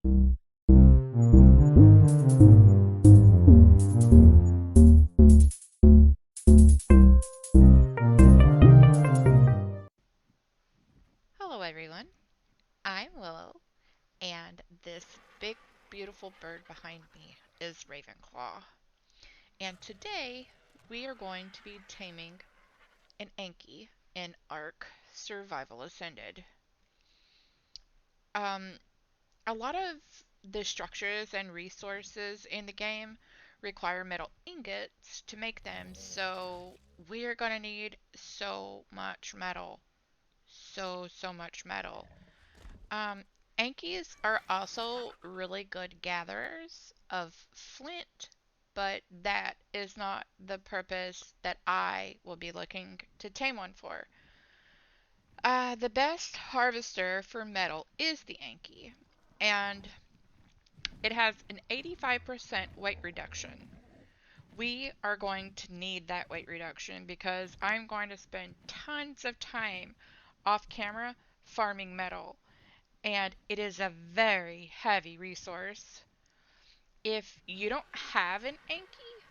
Hello, everyone. I'm Willow, and this big, beautiful bird behind me is Ravenclaw. And today we are going to be taming an Anky in Ark Survival Ascended. Um, a lot of the structures and resources in the game require metal ingots to make them, so we're gonna need so much metal. So much metal. Um, Ankies are also really good gatherers of flint, but that is not the purpose that I will be looking to tame one for. The best harvester for metal is the Anki, and it has an 85% weight reduction. We are going to need that weight reduction because I'm going to spend tons of time off camera farming metal, and it is a very heavy resource. If you don't have an Anki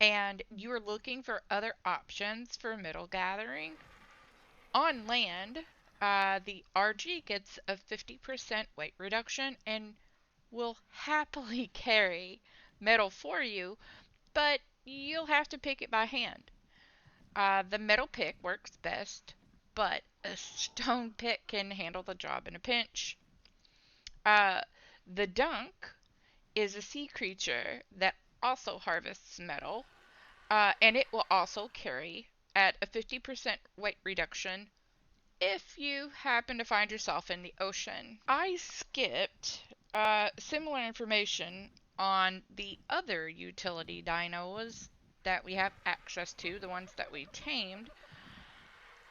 and you are looking for other options for metal gathering, on land, the RG gets a 50% weight reduction and will happily carry metal for you, but you'll have to pick it by hand. The metal pick works best, but a stone pick can handle the job in a pinch. Uh, the dunk is a sea creature that also harvests metal, and it will also carry at a 50% weight reduction if you happen to find yourself in the ocean. I skipped similar information on the other utility dinos that we have access to, the ones that we tamed.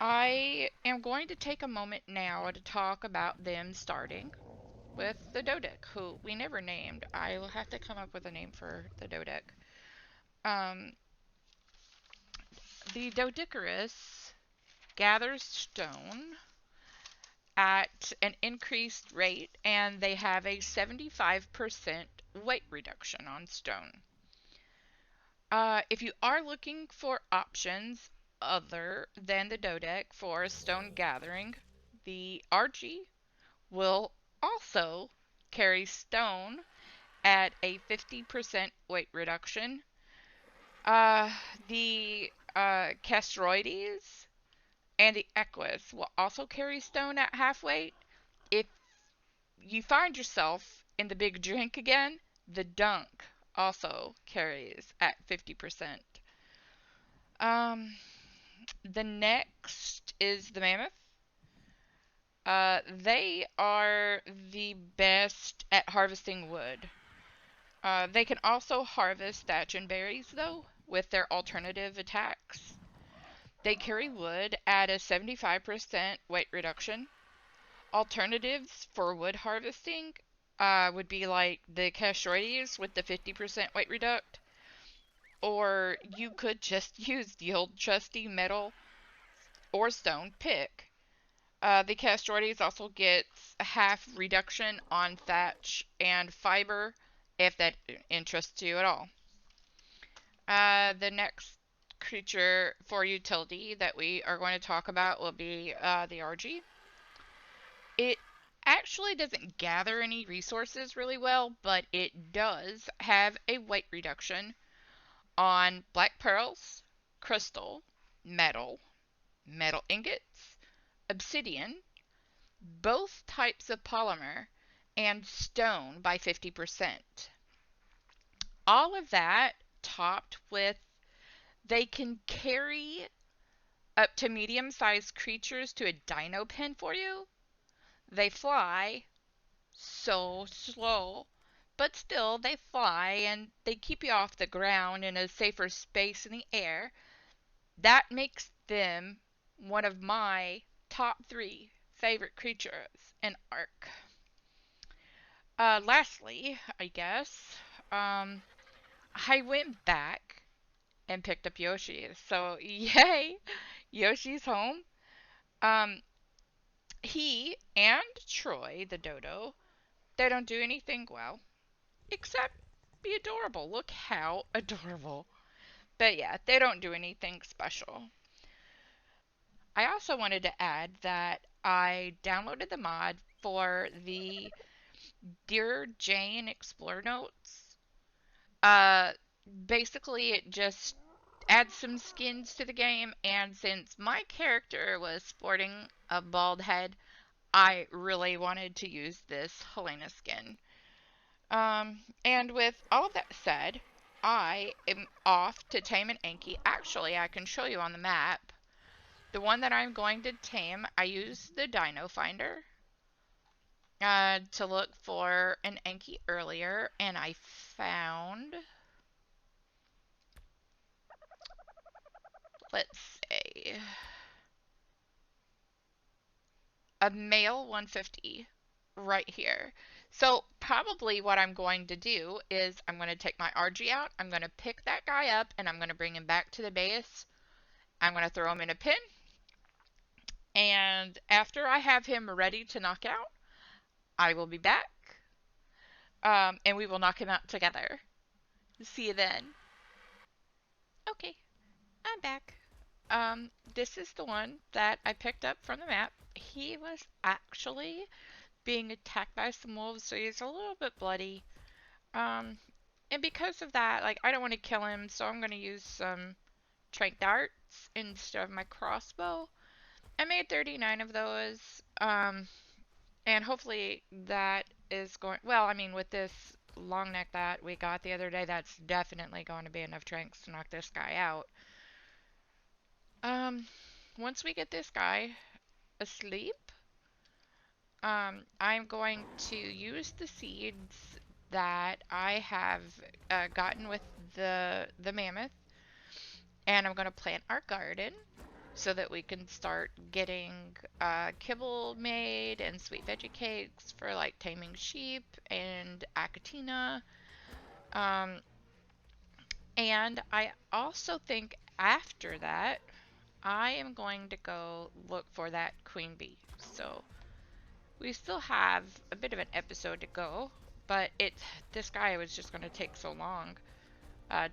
I am going to take a moment now to talk about them, starting with the Dodic, who we never named. I will have to come up with a name for the Dodic. Um, the Dodicarus gathers stone at an increased rate, and they have a 75% weight reduction on stone. If you are looking for options other than the Dodic for stone gathering, the RG will also carry stone at a 50% weight reduction. Uh, the Castroides and the Equus will also carry stone at half weight. If you find yourself in the big drink again, the Dunk also carries at 50%. Um, the next is the Mammoth. They are the best at harvesting wood. They can also harvest thatch and berries, though, with their alternative attacks. They carry wood at a 75% weight reduction. Alternatives for wood harvesting would be like the Castroides with the 50% weight reduct, or you could just use the old trusty metal or stone pick. The Castroides also gets a half reduction on thatch and fiber if that interests you at all. The next creature for utility that we are going to talk about will be the RG. It actually doesn't gather any resources really well, but it does have a weight reduction on black pearls, crystal, metal, metal ingots, obsidian, both types of polymer, and stone by 50%. All of that topped with they can carry up to medium sized creatures to a dino pen for you. They fly so slow, but still they fly and they keep you off the ground in a safer space in the air. That makes them one of my top three favorite creatures in Ark. Lastly, I guess, um, I went back and picked up Yoshi. So, yay! Yoshi's home. Um, he and Troy, the dodo, They don't do anything well, except be adorable. Look how adorable. But yeah, they don't do anything special. I also wanted to add that I downloaded the mod for the Dear Jane Explore Notes. Uh, Basically, it just adds some skins to the game, and since my character was sporting a bald head, I really wanted to use this Helena skin. And with all of that said, I am off to tame an Anky. Actually, I can show you on the map. The one that I'm going to tame, I used the Dino Finder to look for an Anky earlier, and I found, let's say, a male 150 right here. So probably what I'm going to do is I'm going to take my RG out, I'm going to pick that guy up, and I'm going to bring him back to the base. I'm going to throw him in a pin, and after I have him ready to knock out, I will be back, and we will knock him out together. See you then. Okay, I'm back. This is the one that I picked up from the map. He was actually being attacked by some wolves, so he's a little bit bloody. Um, and because of that, like, I don't want to kill him, so I'm going to use some trank darts instead of my crossbow. I made 39 of those, and hopefully that is going, well, I mean, with this long neck that we got the other day, that's definitely going to be enough tranks to knock this guy out. Um, Once we get this guy asleep, I'm going to use the seeds that I have gotten with the mammoth, and I'm going to plant our garden so that we can start getting kibble made and sweet veggie cakes for like taming sheep and acatina. Um, and I also think after that, I am going to go look for that queen bee. So we still have a bit of an episode to go, but this guy was just going to take so long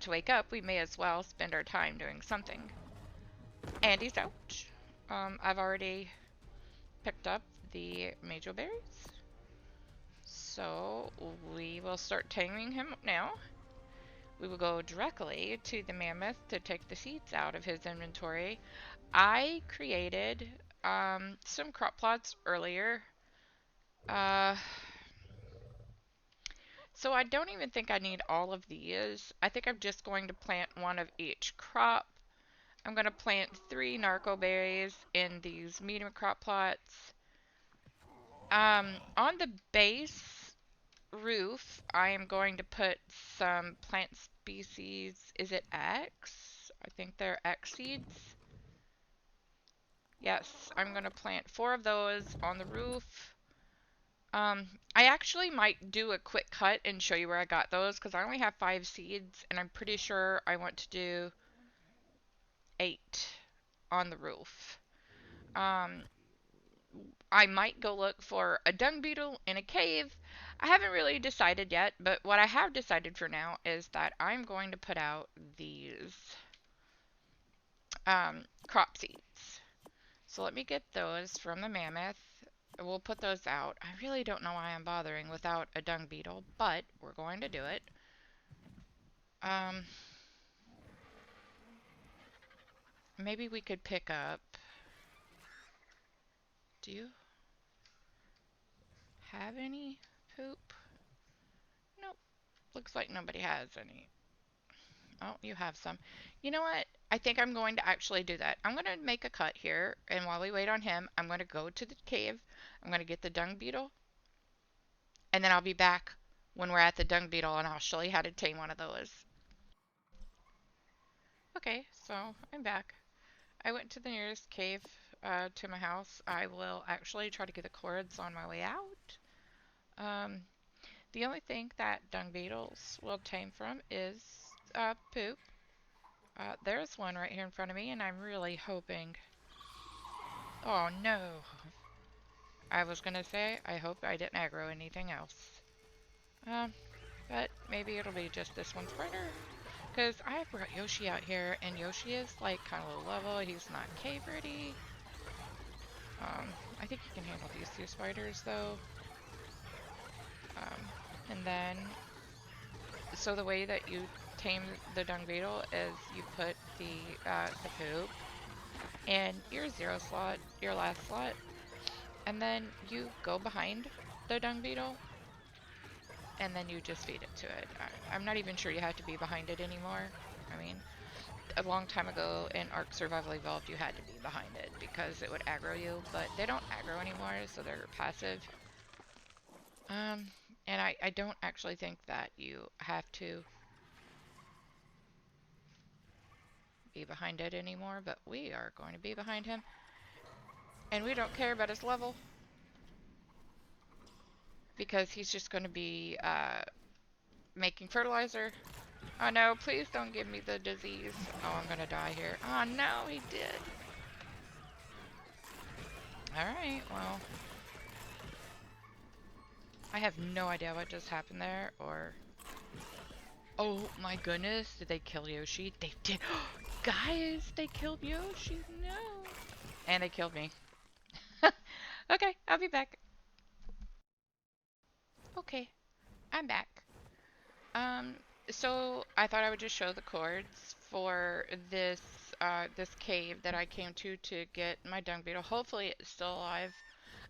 to wake up. We may as well spend our time doing something. And he's out. I've already picked up the major berries, so we will start taming him now. We will go directly to the mammoth to take the seeds out of his inventory. I created some crop plots earlier. Uh, so I don't even think I need all of these. I think I'm just going to plant one of each crop. I'm going to plant 3 narco berries in these medium crop plots. On the base roof, I am going to put some plant species. Is it X? I think they're X seeds. Yes, I'm going to plant 4 of those on the roof. I actually might do a quick cut and show you where I got those because I only have 5 seeds and I'm pretty sure I want to do 8 on the roof. I might go look for a dung beetle in a cave. I haven't really decided yet, but what I have decided for now is that I'm going to put out these crop seeds. So let me get those from the mammoth. We'll put those out. I really don't know why I'm bothering without a dung beetle, but we're going to do it. Um, Maybe we could pick up. Do you have any poop? Nope. Looks like nobody has any. Oh, you have some. You know what? I think I'm going to actually do that. I'm going to make a cut here, and while we wait on him, I'm going to go to the cave. I'm going to get the dung beetle, and then I'll be back when we're at the dung beetle, and I'll show you how to tame one of those. Okay, so I'm back. I went to the nearest cave to my house. I will actually try to get the cords on my way out. Um, the only thing that dung beetles will tame from is poop. There's one right here in front of me, and I'm really hoping. Oh no! I was gonna say, I hope I didn't aggro anything else. Um, but maybe it'll be just this one's partner. Because I brought Yoshi out here, and Yoshi is like kind of low level. He's not cave ready. Um, I think he can handle these two spiders though. Um, and then, so the way that you tame the dung beetle is you put the poop in your zero slot, your last slot, and then you go behind the dung beetle, and then you just feed it to it. I'm not even sure you have to be behind it anymore. I mean, a long time ago in Ark Survival Evolved, you had to be behind it because it would aggro you, but they don't aggro anymore, so they're passive. Um, and I don't actually think that you have to be behind it anymore, but we are going to be behind him. And we don't care about his level because he's just going to be making fertilizer. Oh no, please don't give me the disease. Oh, I'm going to die here. Oh no, he did. Alright, well. I have no idea what just happened there, or... Oh my goodness, did they kill Yoshi? They did. Guys, they killed Yoshi. No. And they killed me. Okay, I'll be back. Okay, I'm back. Um, so I thought I would just show the coords for this cave that I came to get my dung beetle. Hopefully it's still alive.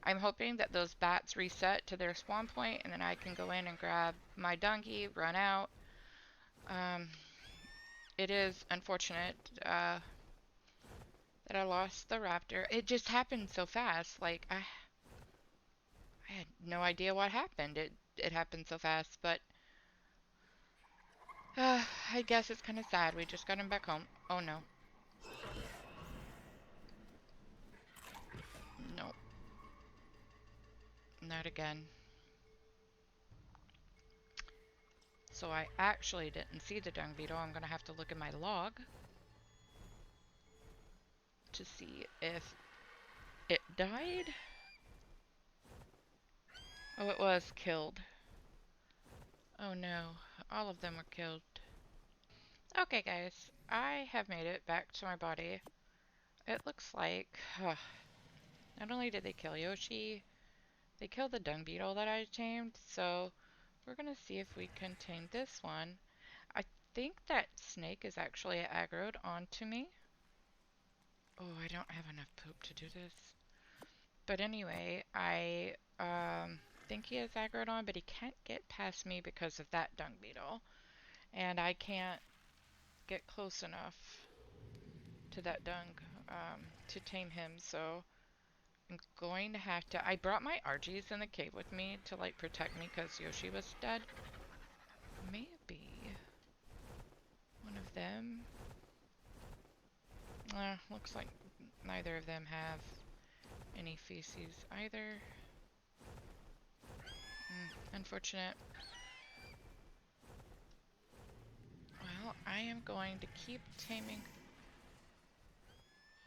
I'm hoping that those bats reset to their spawn point and then I can go in and grab my dungy, run out. Um, it is unfortunate that I lost the raptor. It just happened so fast. Like I had no idea what happened. It happened so fast, but I guess it's kind of sad. We just got him back home. Oh no. Nope. Not again. So I actually didn't see the dung beetle. I'm gonna have to look at my log to see if it died. Oh, it was killed. Oh no. All of them were killed. Okay, guys. I have made it back to my body. It looks like... not only did they kill Yoshi, they killed the dung beetle that I tamed, so we're gonna see if we can tame this one. I think that snake is actually aggroed onto me. Oh, I don't have enough poop to do this. But anyway, I think he is aggroed on, but he can't get past me because of that dung beetle. And I can't get close enough to that dung to tame him, so I'm going to have to... I brought my RGs in the cave with me to like protect me because Yoshi was dead. Maybe one of them... looks like neither of them have any feces either. Unfortunate. Well, I am going to keep taming.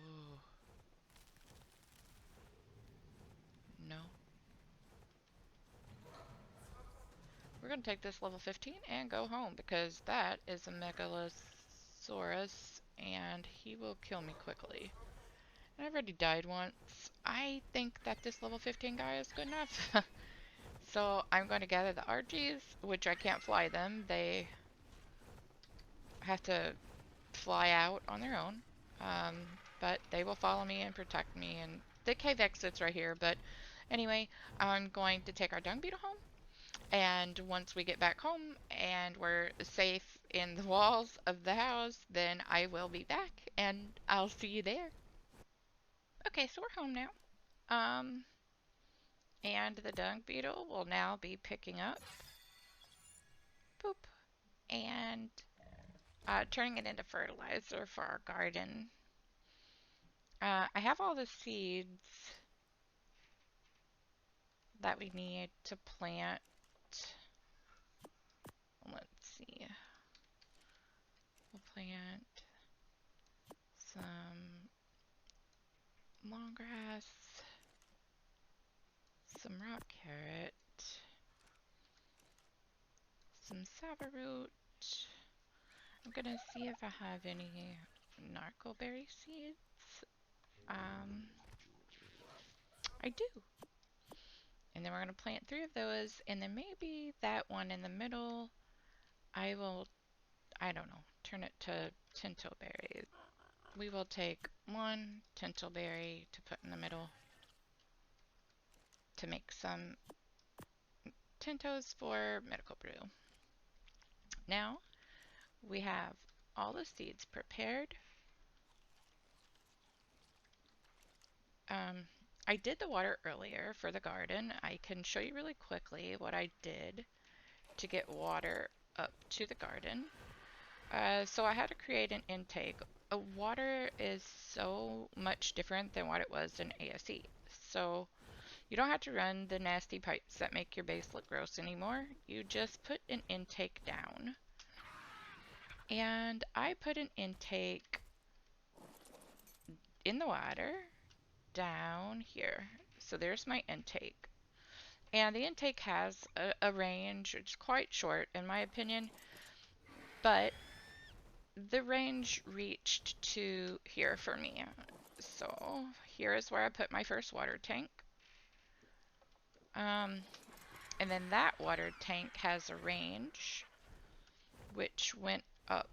Ooh. No. We're going to take this level 15 and go home because that is a Megalosaurus and he will kill me quickly. And I've already died once. I think that this level 15 guy is good enough. So I'm going to gather the RGs, which I can't fly them. They have to fly out on their own. Um, but they will follow me and protect me. And the cave exit's right here. But anyway, I'm going to take our dung beetle home. And once we get back home and we're safe in the walls of the house, then I will be back and I'll see you there. Okay, so we're home now. Um, and the dung beetle will now be picking up poop and turning it into fertilizer for our garden. I have all the seeds that we need to plant. Let's see. We'll plant some long grass, some rock carrot, some sava root. I'm gonna see if I have any narcoberry seeds. I do. And then we're gonna plant 3 of those, and then maybe that one in the middle, I will, I don't know, turn it to tintoberry. We will take 1 tintoberry to put in the middle to make some tintos for medical brew. Now we have all the seeds prepared. I did the water earlier for the garden. I can show you really quickly what I did to get water up to the garden. So I had to create an intake. Water is so much different than what it was in ASE. So you don't have to run the nasty pipes that make your base look gross anymore. You just put an intake down. And I put an intake in the water down here. So there's my intake. And the intake has a range. It's quite short in my opinion, but the range reached to here for me. So here is where I put my first water tank. And then that water tank has a range which went up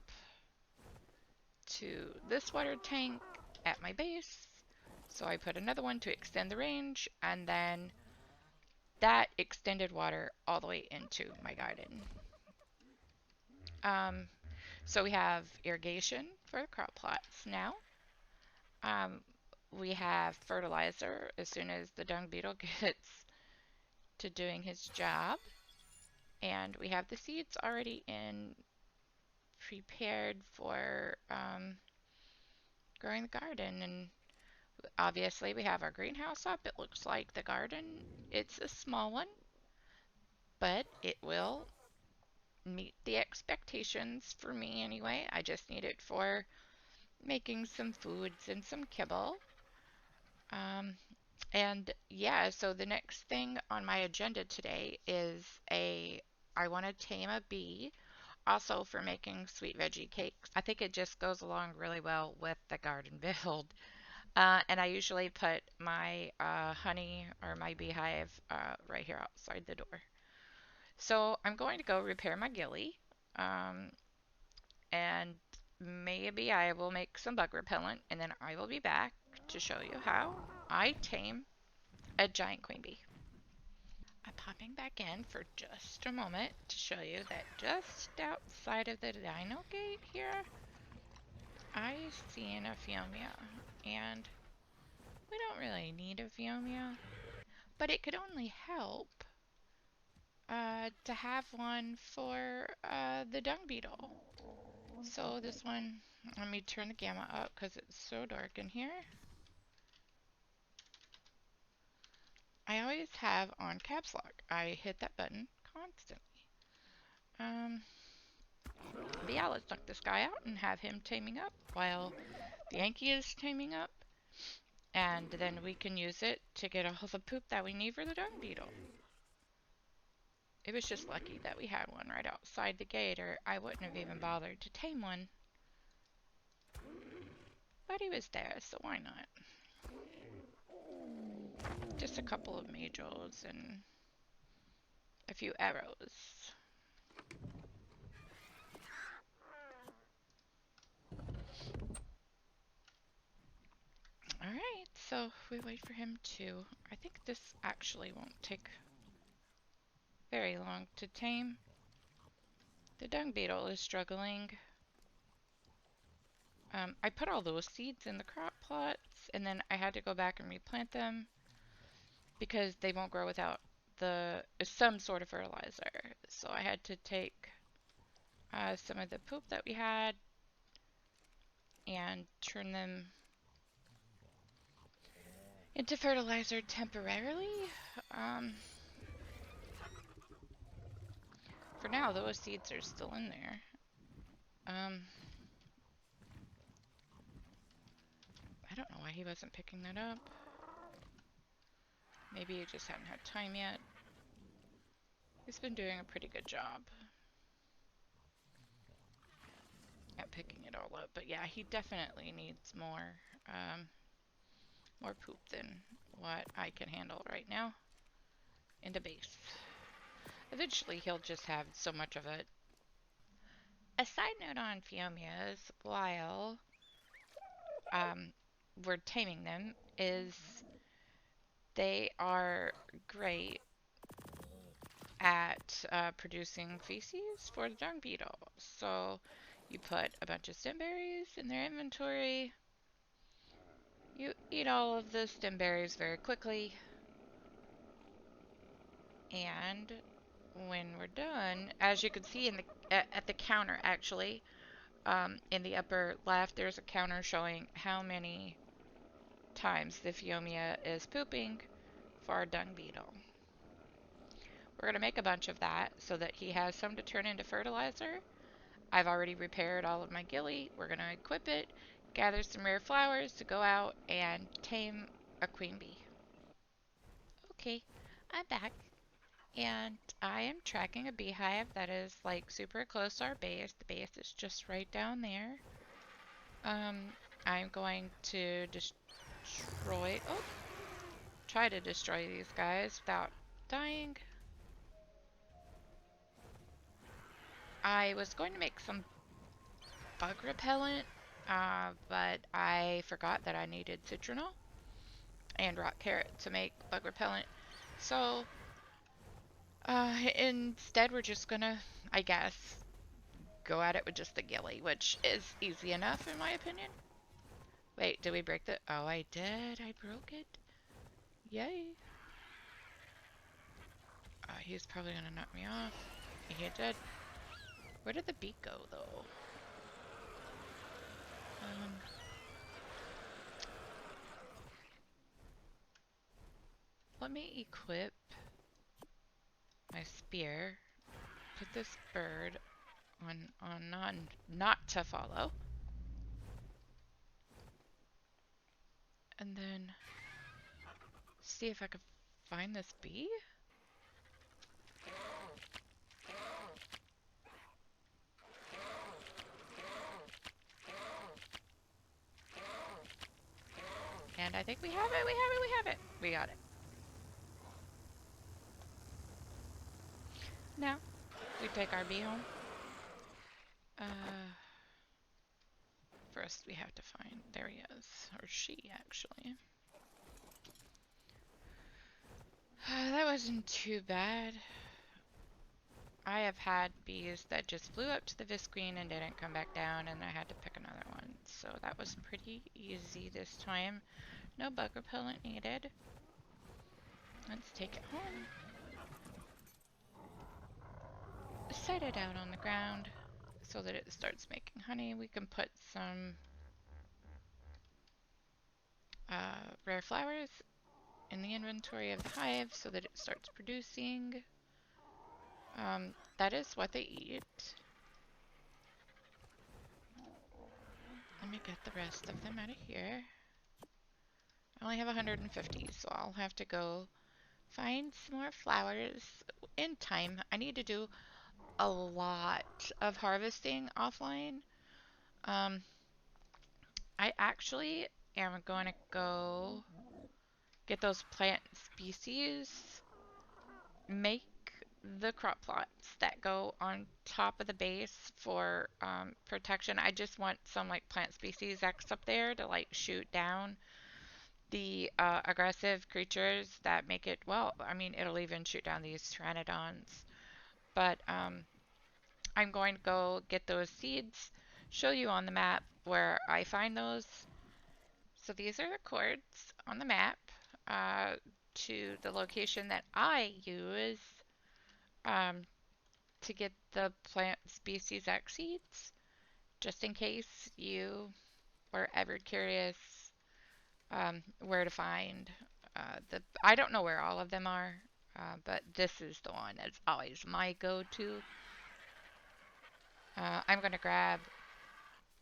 to this water tank at my base. So I put another one to extend the range, and then that extended water all the way into my garden. So we have irrigation for the crop plots now. We have fertilizer as soon as the dung beetle gets to doing his job. And we have the seeds already in, prepared for growing the garden. And obviously we have our greenhouse up. It looks like the garden. It's a small one, but it will meet the expectations for me anyway. I just need it for making some foods and some kibble. And yeah, so the next thing on my agenda today is I want to tame a bee, also for making sweet veggie cakes. I think it just goes along really well with the garden build. And I usually put my honey or my beehive right here outside the door. So I'm going to go repair my ghillie, and maybe I will make some bug repellent, and then I will be back to show you how I tame a giant queen bee. I'm popping back in for just a moment to show you that just outside of the dino gate here, I see an Ophiomia, and we don't really need Ophiomia, but it could only help to have one for the dung beetle. So this one, let me turn the gamma up because it's so dark in here. I always have on caps lock. I hit that button constantly. But yeah, let's knock this guy out and have him taming up while the Anky is taming up. And then we can use it to get all the poop that we need for the dung beetle. It was just lucky that we had one right outside the gate, or I wouldn't have even bothered to tame one. But he was there, so why not? Just a couple of majors and a few arrows. Alright, so we wait for him to... I think this actually won't take very long to tame. The dung beetle is struggling. I put all those seeds in the crop plots, and then I had to go back and replant them because they won't grow without some sort of fertilizer. So I had to take some of the poop that we had and turn them into fertilizer temporarily. For now, those seeds are still in there. I don't know why he wasn't picking that up. Maybe he just hadn't had time yet. He's been doing a pretty good job. picking it all up. But yeah, he definitely needs um, more poop than what I can handle right now in the base. Eventually, he'll just have so much of it. A side note on Phiomias, while um, we're taming them, is they are great at producing feces for the dung beetle. So you put a bunch of stem berries in their inventory. You eat all of the stem berries very quickly, and when we're done, as you can see in the at the counter actually, in the upper left, there's a counter showing how many times the Phiomia is pooping for our dung beetle. We're going to make a bunch of that so that he has some to turn into fertilizer. I've already repaired all of my ghillie. We're going to equip it, gather some rare flowers to go out and tame a queen bee. Okay, I'm back. And I am tracking a beehive that is like super close to our base. The base is just right down there. Um, I'm going to try to destroy these guys without dying. I was going to make some bug repellent, but I forgot that I needed citronal and rock carrot to make bug repellent. So, instead we're just gonna, I guess, go at it with just the ghillie, which is easy enough in my opinion. Wait, did we break the... Oh, I did. I broke it. Yay. He's probably gonna knock me off. He did. Where did the beak go, though? Let me equip my spear. Put this bird on not to follow. And then see if I can find this bee. And I think we have it, we have it, we have it. We got it. Now, we take our bee home. First we have to find, there he is, or she actually. That wasn't too bad. I have had bees that just flew up to the visqueen and didn't come back down, and I had to pick another one. So that was pretty easy this time. No bug repellent needed. Let's take it home. Set it out on the ground so that it starts making honey. We can put some rare flowers in the inventory of the hive so that it starts producing. That is what they eat. Let me get the rest of them out of here. I only have 150, so I'll have to go find some more flowers in time. I need to do a lot of harvesting offline. I actually am going to go get those plant species, make the crop plots that go on top of the base for protection. I just want some like plant species X up there to like shoot down the aggressive creatures that make it, well, I mean, it'll even shoot down these pteranodons. But I'm going to go get those seeds, show you on the map where I find those. So these are the coords on the map to the location that I use to get the plant species X seeds, just in case you were ever curious where to find I don't know where all of them are, but this is the one that's always my go-to. I'm going to grab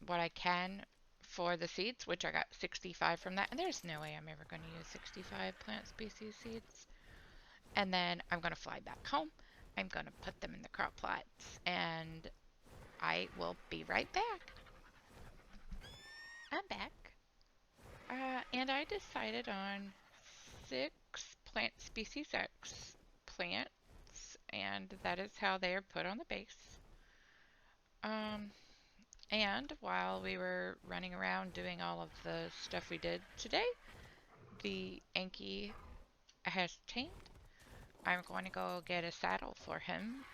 what I can for the seeds, which I got 65 from that, and there's no way I'm ever going to use 65 plant species seeds. And then I'm going to fly back home. I'm going to put them in the crop plots, and I will be right back. And I decided on 6 plant species X plants, and that is how they are put on the base. Um, and while we were running around doing all of the stuff we did today, the Anky has tamed. I'm going to go get a saddle for him,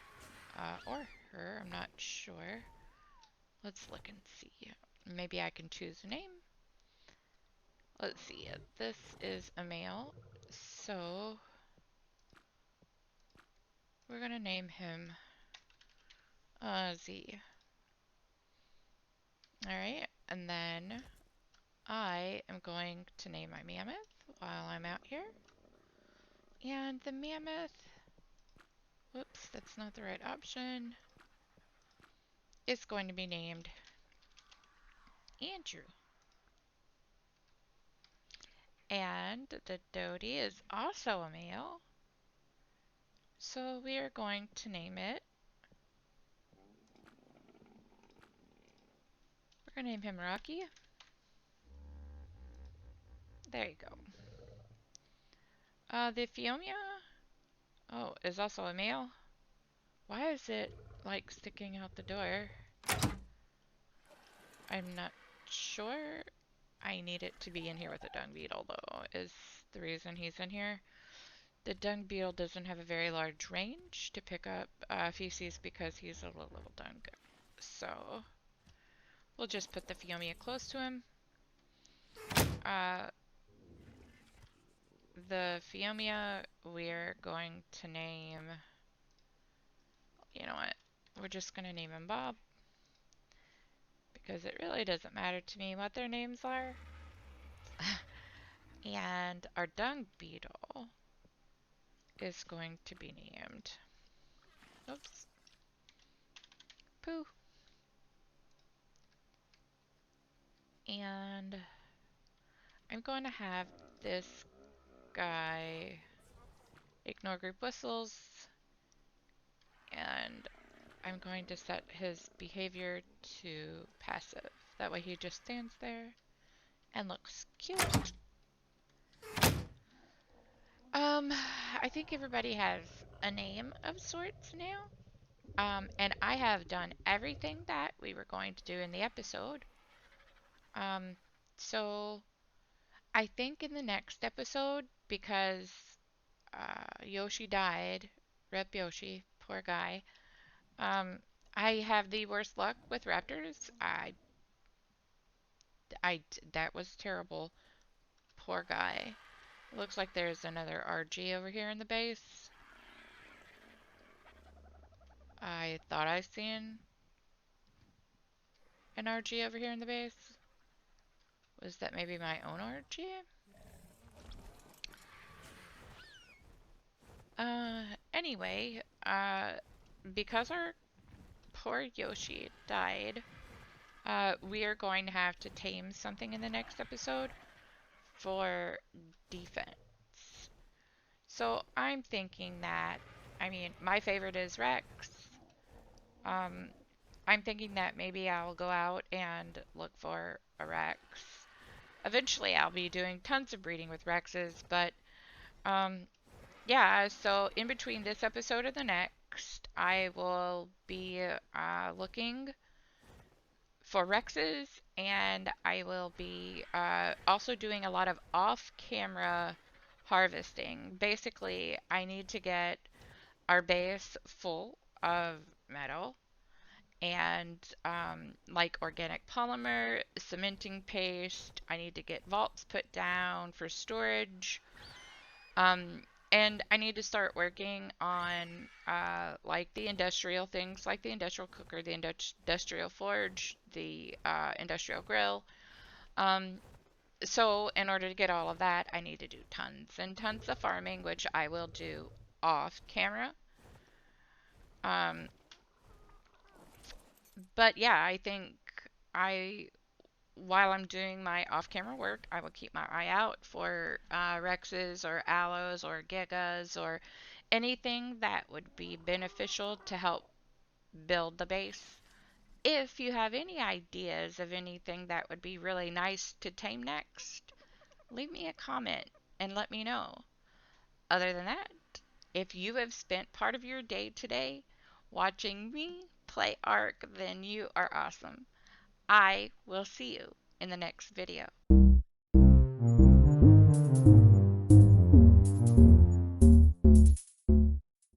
or her, I'm not sure. Let's look and see. Maybe I can choose a name. Let's see. This is a male, so we're gonna name him Z. Alright, and then I am going to name my mammoth while I'm out here. And the mammoth, whoops, that's not the right option, is going to be named Andrew. And the Dodie is also a male, so we are going to name it, we're going to name him Rocky. There you go. The Phiomia, oh, is also a male. Why is it, like, sticking out the door? I'm not sure. I need it to be in here with a dung beetle, though, is the reason he's in here. The dung beetle doesn't have a very large range to pick up feces because he's a little dung. So we'll just put the Phiomia close to him. The Phiomia we're going to name, you know what, we're just going to name him Bob, because it really doesn't matter to me what their names are. And our dung beetle is going to be named, oops, Pooh. And I'm going to have this guy ignore group whistles, and I'm going to set his behavior to passive. That way he just stands there and looks cute. I think everybody has a name of sorts now. And I have done everything that we were going to do in the episode. So I think in the next episode, because Yoshi died, Rep Yoshi, poor guy. Um, I have the worst luck with raptors. That was terrible. Poor guy. Looks like there's another RG over here in the base. I thought I seen an RG over here in the base. Was that maybe my own RG? Anyway, because our poor Yoshi died, we are going to have to tame something in the next episode for defense. So I'm thinking that, I mean, my favorite is Rex. I'm thinking that maybe I'll go out and look for a Rex. Eventually I'll be doing tons of breeding with Rexes, but yeah, so in between this episode and the next, I will be looking for Rexes, and I will be also doing a lot of off-camera harvesting. Basically, I need to get our base full of metal and like organic polymer, cementing paste. I need to get vaults put down for storage. Um, and I need to start working on like the industrial things, like the industrial cooker, the industrial forge, the industrial grill. Um, so in order to get all of that, I need to do tons and tons of farming, which I will do off camera. Um, but yeah, I think I while I'm doing my off-camera work, I will keep my eye out for Rexes or Aloes or Gigas or anything that would be beneficial to help build the base. If you have any ideas of anything that would be really nice to tame next, leave me a comment and let me know. Other than that, if you have spent part of your day today watching me play Ark, then you are awesome. I will see you in the next video.